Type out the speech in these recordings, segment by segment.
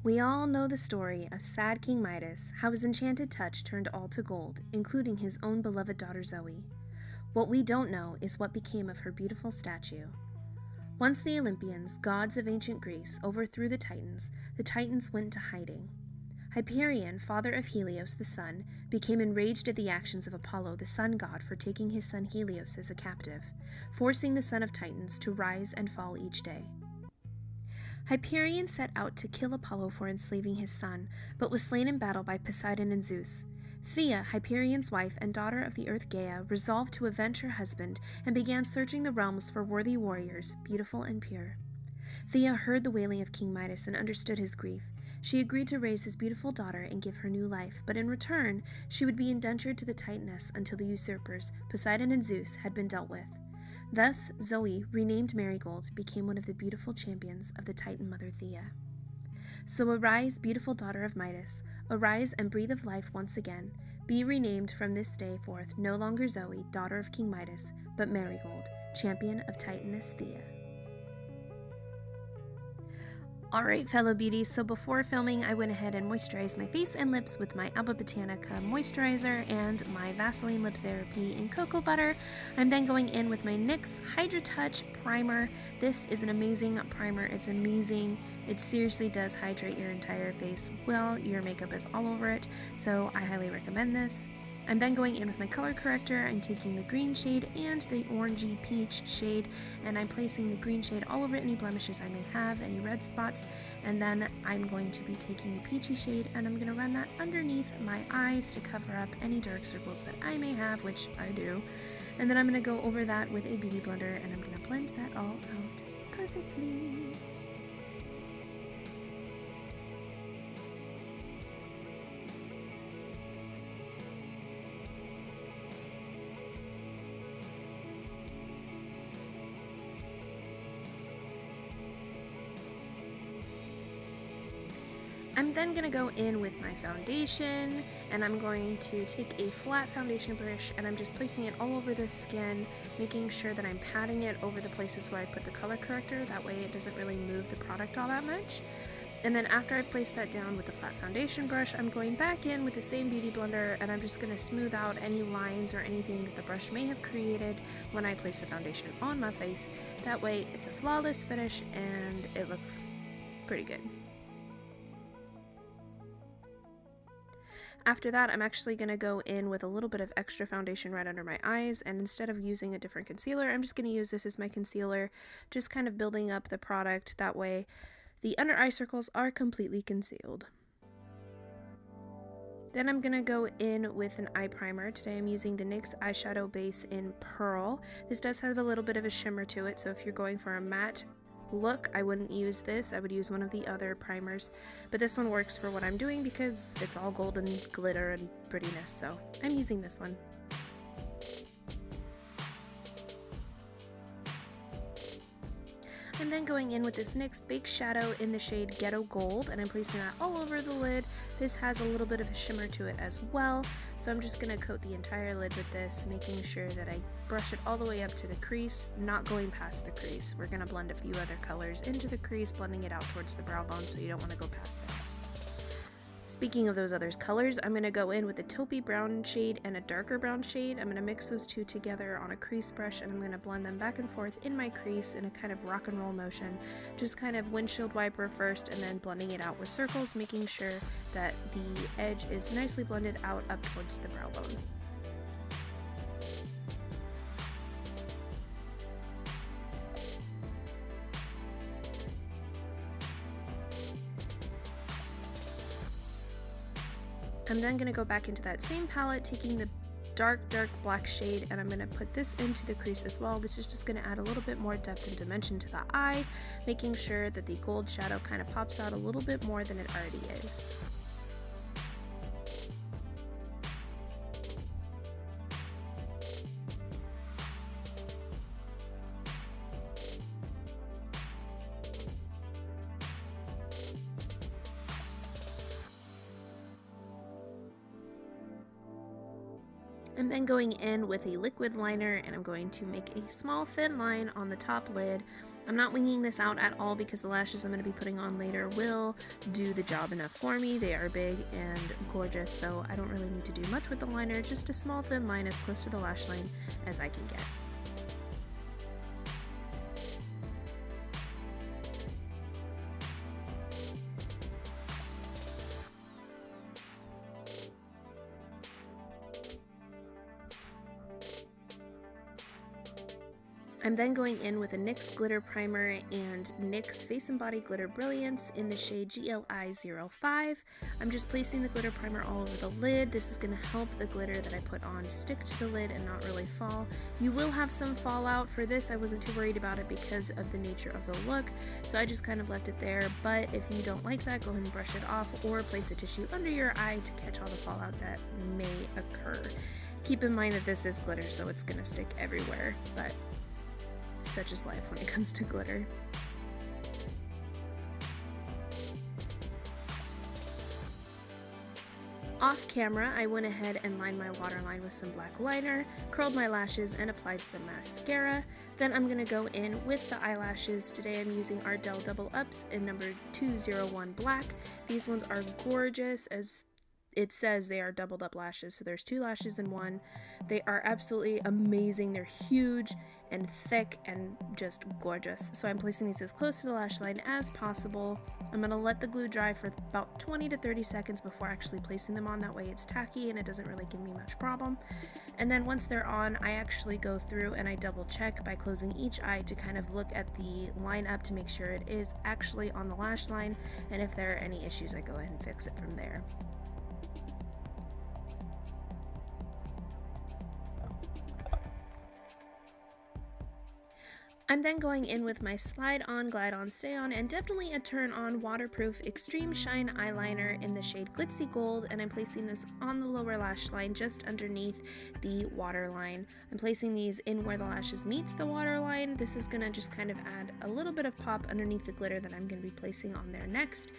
We all know the story of sad King Midas, how his enchanted touch turned all to gold, including his own beloved daughter Zoe. What we don't know is what became of her beautiful statue. Once the Olympians, gods of ancient Greece, overthrew the Titans went into hiding. Hyperion, father of Helios the sun, became enraged at the actions of Apollo the sun god for taking his son Helios as a captive, forcing the son of Titans to rise and fall each day. Hyperion set out to kill Apollo for enslaving his son, but was slain in battle by Poseidon and Zeus. Theia, Hyperion's wife and daughter of the earth Gaia, resolved to avenge her husband and began searching the realms for worthy warriors, beautiful and pure. Theia heard the wailing of King Midas and understood his grief. She agreed to raise his beautiful daughter and give her new life, but in return, she would be indentured to the Titaness until the usurpers, Poseidon and Zeus, had been dealt with. Thus, Zoe, renamed Marigold, became one of the beautiful champions of the Titan mother Theia. So arise, beautiful daughter of Midas, arise and breathe of life once again. Be renamed from this day forth no longer Zoe, daughter of King Midas, but Marigold, champion of Titaness Theia. Alright, fellow beauties, so before filming I went ahead and moisturized my face and lips with my Alba Botanica moisturizer and my Vaseline Lip Therapy in cocoa butter. I'm then going in with my NYX Hydra Touch primer. This is an amazing primer. It's amazing. It seriously does hydrate your entire face while your makeup is all over it, so I highly recommend this. I'm then going in with my color corrector. I'm taking the green shade and the orangey peach shade, and I'm placing the green shade all over any blemishes I may have, any red spots, and then I'm going to be taking the peachy shade and I'm going to run that underneath my eyes to cover up any dark circles that I may have, which I do. And then I'm going to go over that with a beauty blender and I'm going to blend that all out perfectly. I'm then going to go in with my foundation, and I'm going to take a flat foundation brush and I'm just placing it all over the skin, making sure that I'm patting it over the places where I put the color corrector. That way it doesn't really move the product all that much. And then after I place that down with the flat foundation brush, I'm going back in with the same beauty blender and I'm just going to smooth out any lines or anything that the brush may have created when I place the foundation on my face. That way it's a flawless finish and it looks pretty good. After that, I'm actually going to go in with a little bit of extra foundation right under my eyes, and instead of using a different concealer, I'm just going to use this as my concealer, just kind of building up the product. That way the under eye circles are completely concealed. Then I'm going to go in with an eye primer. Today I'm using the NYX eyeshadow base in Pearl. This does have a little bit of a shimmer to it, so if you're going for a matte look, I wouldn't use this. I would use one of the other primers, but this one works for what I'm doing because it's all golden glitter and prettiness, so I'm using this one. I'm then going in with this NYX Bake Shadow in the shade Ghetto Gold, and I'm placing that all over the lid. This has a little bit of a shimmer to it as well, so I'm just going to coat the entire lid with this, making sure that I brush it all the way up to the crease, not going past the crease. We're going to blend a few other colors into the crease, blending it out towards the brow bone, so you don't want to go past that. Speaking of those other colors, I'm going to go in with a taupey brown shade and a darker brown shade. I'm going to mix those two together on a crease brush and I'm going to blend them back and forth in my crease in a kind of rock and roll motion. Just kind of windshield wiper first and then blending it out with circles, making sure that the edge is nicely blended out up towards the brow bone. I'm then going to go back into that same palette, taking the dark black shade, and I'm going to put this into the crease as well. This is just going to add a little bit more depth and dimension to the eye, making sure that the gold shadow kind of pops out a little bit more than it already is. I'm then going in with a liquid liner and I'm going to make a small thin line on the top lid. I'm not winging this out at all because the lashes I'm going to be putting on later will do the job enough for me. They are big and gorgeous, so I don't really need to do much with the liner, just a small thin line as close to the lash line as I can get. I'm then going in with a NYX Glitter Primer and NYX Face and Body Glitter Brilliance in the shade GLI 05. I'm just placing the glitter primer all over the lid. This is going to help the glitter that I put on stick to the lid and not really fall. You will have some fallout. For this, I wasn't too worried about it because of the nature of the look, so I just kind of left it there. But if you don't like that, go ahead and brush it off or place a tissue under your eye to catch all the fallout that may occur. Keep in mind that this is glitter, so it's going to stick everywhere, but such is life when it comes to glitter. Off camera, I went ahead and lined my waterline with some black liner, curled my lashes, and applied some mascara. Then I'm going to go in with the eyelashes. Today I'm using Ardell Double Ups in number 201 Black. These ones are gorgeous, as it says they are doubled up lashes, so there's 2 lashes in one. They are absolutely amazing. They're huge and thick and just gorgeous. So I'm placing these as close to the lash line as possible. I'm going to let the glue dry for about 20 to 30 seconds before actually placing them on. That way it's tacky and it doesn't really give me much problem. And then once they're on, I actually go through and I double check by closing each eye to kind of look at the line up to make sure it is actually on the lash line. And if there are any issues, I go ahead and fix it from there. I'm then going in with my Slide On, Glide On, Stay On, and definitely a Turn On Waterproof Extreme Shine Eyeliner in the shade Glitzy Gold, and I'm placing this on the lower lash line just underneath the waterline. I'm placing these in where the lashes meets the waterline. This is going to just kind of add a little bit of pop underneath the glitter that I'm going to be placing on there next.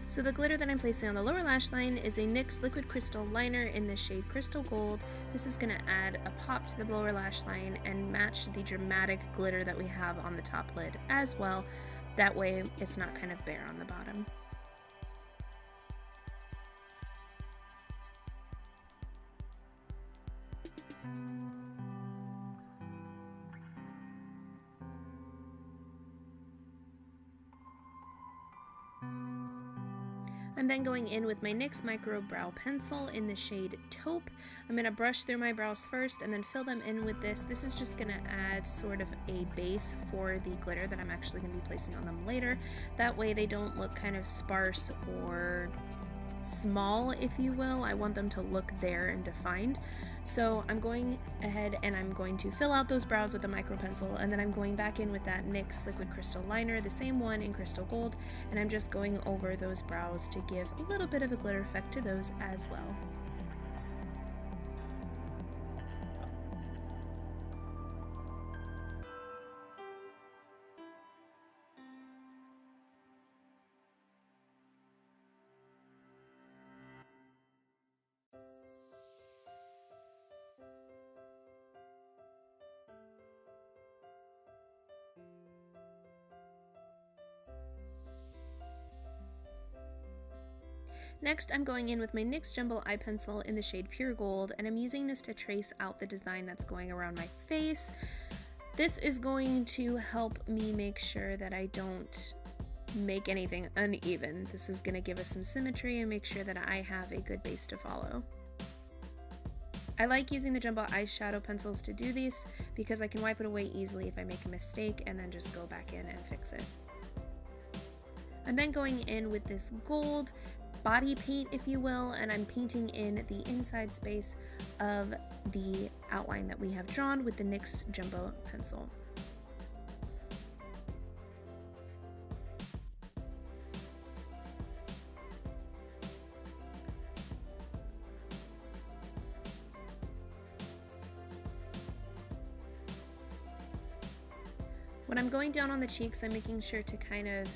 So the glitter that I'm placing on the lower lash line is a NYX Liquid Crystal Liner in the shade Crystal Gold. This is going to add a pop to the lower lash line and match the dramatic glitter that we have on the top lid as well. That way it's not kind of bare on the bottom. I'm then going in with my NYX Micro Brow Pencil in the shade Taupe. I'm going to brush through my brows first and then fill them in with this. This is just going to add sort of a base for the glitter that I'm actually going to be placing on them later. That way they don't look kind of sparse or small, if you will. I want them to look there and defined. So I'm going ahead and I'm going to fill out those brows with a micro pencil, and then I'm going back in with that NYX Liquid Crystal Liner, the same one in Crystal Gold, and I'm just going over those brows to give a little bit of a glitter effect to those as well. Next, I'm going in with my NYX Jumbo Eye Pencil in the shade Pure Gold, and I'm using this to trace out the design that's going around my face. This is going to help me make sure that I don't make anything uneven. This is going to give us some symmetry and make sure that I have a good base to follow. I like using the Jumbo eyeshadow pencils to do these because I can wipe it away easily if I make a mistake and then just go back in and fix it. I'm then going in with this gold body paint, if you will, and I'm painting in the inside space of the outline that we have drawn with the NYX Jumbo pencil. When I'm going down on the cheeks, I'm making sure to kind of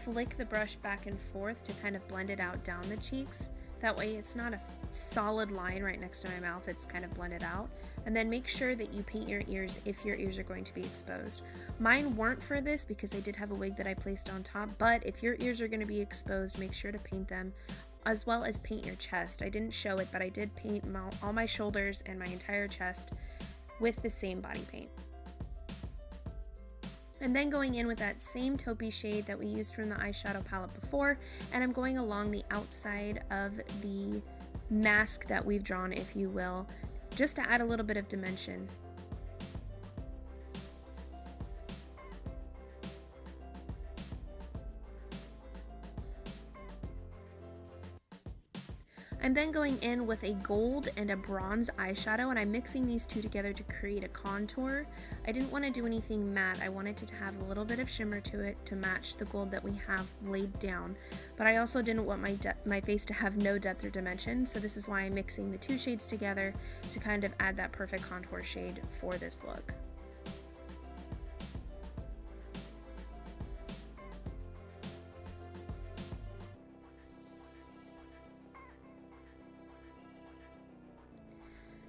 flick the brush back and forth to kind of blend it out down the cheeks. That way it's not a solid line right next to my mouth, it's kind of blended out. And then make sure that you paint your ears if your ears are going to be exposed. Mine weren't for this because I did have a wig that I placed on top, but if your ears are going to be exposed, make sure to paint them, as well as paint your chest. I didn't show it, but I did paint all my shoulders and my entire chest with the same body paint. I'm then going in with that same taupey shade that we used from the eyeshadow palette before, and I'm going along the outside of the mask that we've drawn, if you will, just to add a little bit of dimension. I'm then going in with a gold and a bronze eyeshadow, and I'm mixing these two together to create a contour. I didn't want to do anything matte. I wanted it to have a little bit of shimmer to it to match the gold that we have laid down, but I also didn't want my face to have no depth or dimension, so this is why I'm mixing the two shades together to kind of add that perfect contour shade for this look.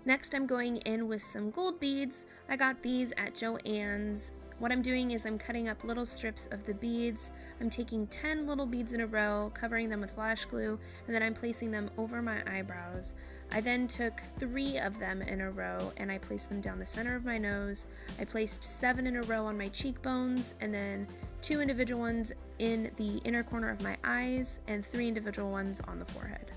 Next, I'm going in with some gold beads. I got these at Joann's. What I'm doing is I'm cutting up little strips of the beads. I'm taking 10 little beads in a row, covering them with lash glue, and then I'm placing them over my eyebrows. I then took 3 of them in a row and I placed them down the center of my nose. I placed 7 in a row on my cheekbones, and then 2 individual ones in the inner corner of my eyes, and 3 individual ones on the forehead.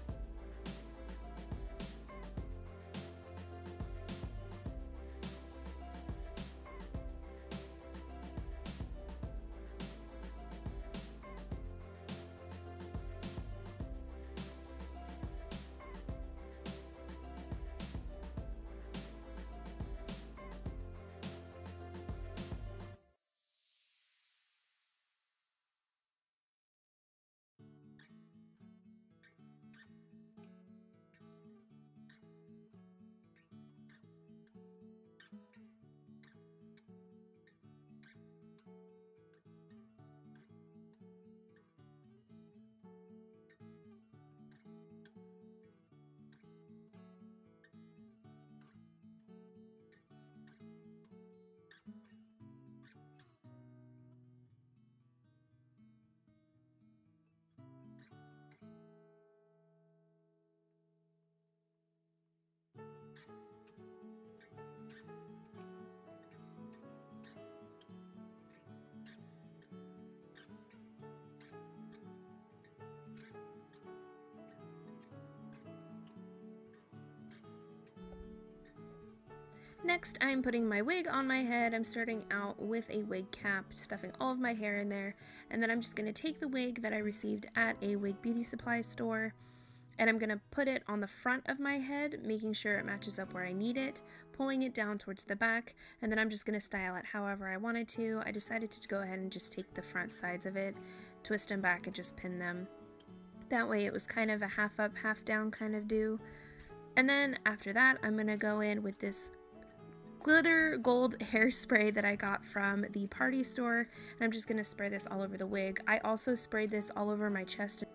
Next, I'm putting my wig on my head. I'm starting out with a wig cap, stuffing all of my hair in there, and then I'm just going to take the wig that I received at a wig beauty supply store, and I'm going to put it on the front of my head, making sure it matches up where I need it, pulling it down towards the back, and then I'm just going to style it however I wanted to. I decided to go ahead and just take the front sides of it, twist them back, and just pin them. That way it was kind of a half up, half down kind of do. And then after that, I'm going to go in with this glitter gold hairspray that I got from the party store, and I'm just going to spray this all over the wig. I also sprayed this all over my chest.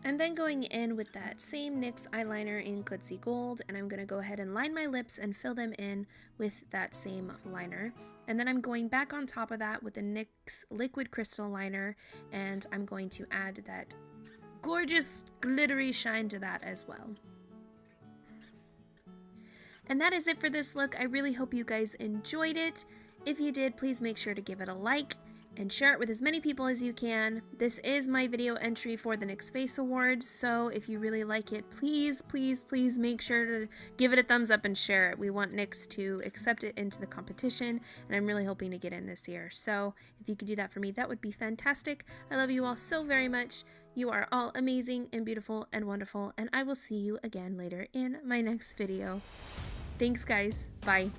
I'm then going in with that same NYX eyeliner in Glitzy Gold, and I'm going to go ahead and line my lips and fill them in with that same liner. And then I'm going back on top of that with the NYX Liquid Crystal Liner, and I'm going to add that gorgeous glittery shine to that as well. And that is it for this look. I really hope you guys enjoyed it. If you did, please make sure to give it a like and share it with as many people as you can. This is my video entry for the NYX Face Awards, so if you really like it, please, please, please make sure to give it a thumbs up and share it. We want NYX to accept it into the competition, and I'm really hoping to get in this year. So if you could do that for me, that would be fantastic. I love you all so very much. You are all amazing and beautiful and wonderful, and I will see you again later in my next video. Thanks, guys. Bye.